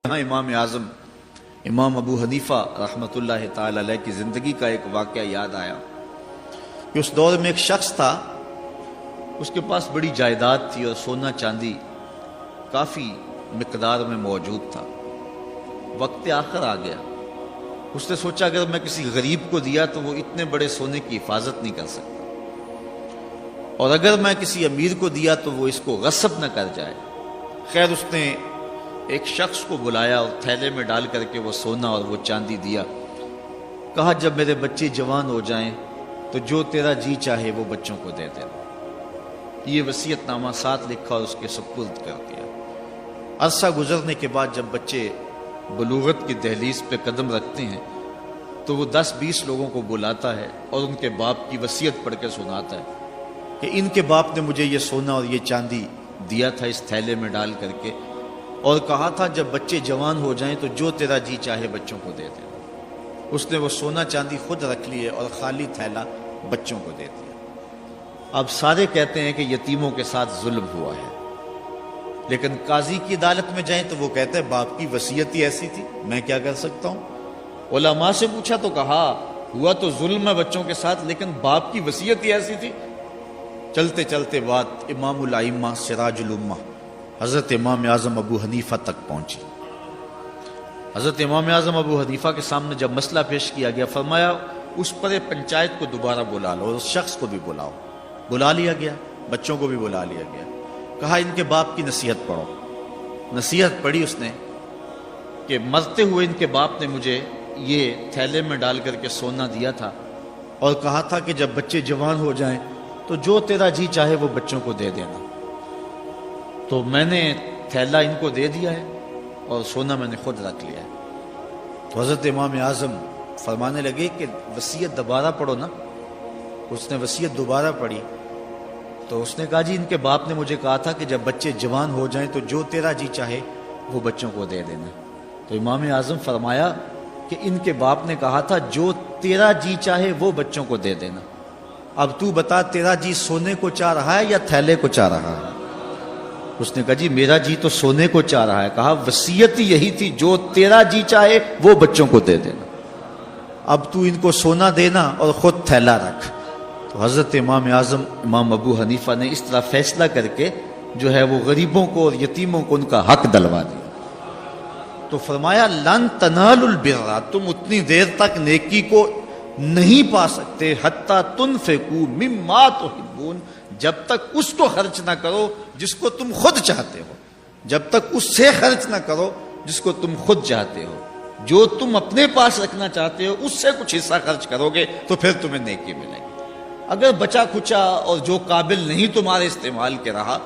امام اعظم امام ابو حنیفہ رحمۃ اللہ تعالی علیہ کی زندگی کا ایک واقعہ یاد آیا کہ اس دور میں ایک شخص تھا، اس کے پاس بڑی جائیداد تھی اور سونا چاندی کافی مقدار میں موجود تھا۔ وقت آخر آ گیا، اس نے سوچا اگر میں کسی غریب کو دیا تو وہ اتنے بڑے سونے کی حفاظت نہیں کر سکتا، اور اگر میں کسی امیر کو دیا تو وہ اس کو غصب نہ کر جائے۔ خیر اس نے ایک شخص کو بلایا اور تھیلے میں ڈال کر کے وہ سونا اور وہ چاندی دیا۔ کہا جب میرے بچے جوان ہو جائیں تو جو تیرا جی چاہے وہ بچوں کو دے دینا۔ یہ وصیت نامہ ساتھ لکھا اور اس کے سپرد کر دیا۔ عرصہ گزرنے کے بعد جب بچے بلوغت کی دہلیز پہ قدم رکھتے ہیں تو وہ 10-20 لوگوں کو بلاتا ہے اور ان کے باپ کی وصیت پڑھ کے سناتا ہے کہ ان کے باپ نے مجھے یہ سونا اور یہ چاندی دیا تھا اس تھیلے میں ڈال کر کے، اور کہا تھا جب بچے جوان ہو جائیں تو جو تیرا جی چاہے بچوں کو دے دے۔ اس نے وہ سونا چاندی خود رکھ لیے اور خالی تھیلا بچوں کو دے دیا۔ اب سارے کہتے ہیں کہ یتیموں کے ساتھ ظلم ہوا ہے، لیکن قاضی کی عدالت میں جائیں تو وہ کہتے ہیں باپ کی وصیت ہی ایسی تھی، میں کیا کر سکتا ہوں۔ علماء سے پوچھا تو کہا ہوا تو ظلم ہے بچوں کے ساتھ، لیکن باپ کی وصیت ہی ایسی تھی۔ چلتے چلتے بات امام الائمہ سراج الامہ حضرت امام اعظم ابو حنیفہ تک پہنچی۔ حضرت امام اعظم ابو حنیفہ کے سامنے جب مسئلہ پیش کیا گیا، فرمایا اس پر پنچایت کو دوبارہ بلا لو اور اس شخص کو بھی بلاؤ۔ بلا لیا گیا، بچوں کو بھی بلا لیا گیا۔ کہا ان کے باپ کی نصیحت پڑھو۔ نصیحت پڑھی اس نے کہ مرتے ہوئے ان کے باپ نے مجھے یہ تھیلے میں ڈال کر کے سونا دیا تھا اور کہا تھا کہ جب بچے جوان ہو جائیں تو جو تیرا جی چاہے وہ بچوں کو دے دینا۔ تو میں نے تھیلا ان کو دے دیا ہے اور سونا میں نے خود رکھ لیا ہے۔ تو حضرت امام اعظم فرمانے لگے کہ وصیت دوبارہ پڑھو نا۔ اس نے وصیت دوبارہ پڑھی تو اس نے کہا جی ان کے باپ نے مجھے کہا تھا کہ جب بچے جوان ہو جائیں تو جو تیرا جی چاہے وہ بچوں کو دے دینا۔ تو امام اعظم فرمایا کہ ان کے باپ نے کہا تھا جو تیرا جی چاہے وہ بچوں کو دے دینا۔ اب تو بتا تیرا جی سونے کو چاہ رہا ہے یا تھیلے کو چاہ رہا ہے؟ اس نے کہا جی میرا جی تو سونے کو چاہ رہا ہے۔ کہا وصیت یہی تھی جو تیرا جی چاہے وہ بچوں کو دے دینا، اب تو ان کو سونا دینا اور خود تھیلا رکھ۔ تو حضرت امام اعظم امام ابو حنیفہ نے اس طرح فیصلہ کر کے جو ہے وہ غریبوں کو اور یتیموں کو ان کا حق دلوا دیا۔ تو فرمایا لن تنالوا البر، تم اتنی دیر تک نیکی کو نہیں پا سکتے حتی تنفقوا مما تحبون، جب تک اس کو خرچ نہ کرو جس کو تم خود چاہتے ہو، جب تک اس سے خرچ نہ کرو جس کو تم خود چاہتے ہو۔ جو تم اپنے پاس رکھنا چاہتے ہو اس سے کچھ حصہ خرچ کرو گے تو پھر تمہیں نیکی ملے گی۔ اگر بچا کھچا اور جو قابل نہیں تمہارے استعمال کے رہا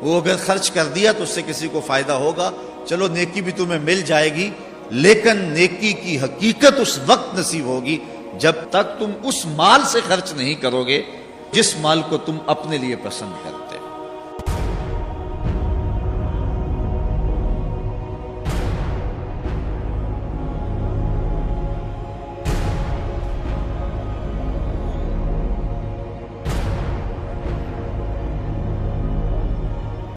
وہ اگر خرچ کر دیا تو اس سے کسی کو فائدہ ہوگا، چلو نیکی بھی تمہیں مل جائے گی، لیکن نیکی کی حقیقت اس وقت نصیب ہوگی جب تک تم اس مال سے خرچ نہیں کرو گے جس مال کو تم اپنے لیے پسند کرتے ہو۔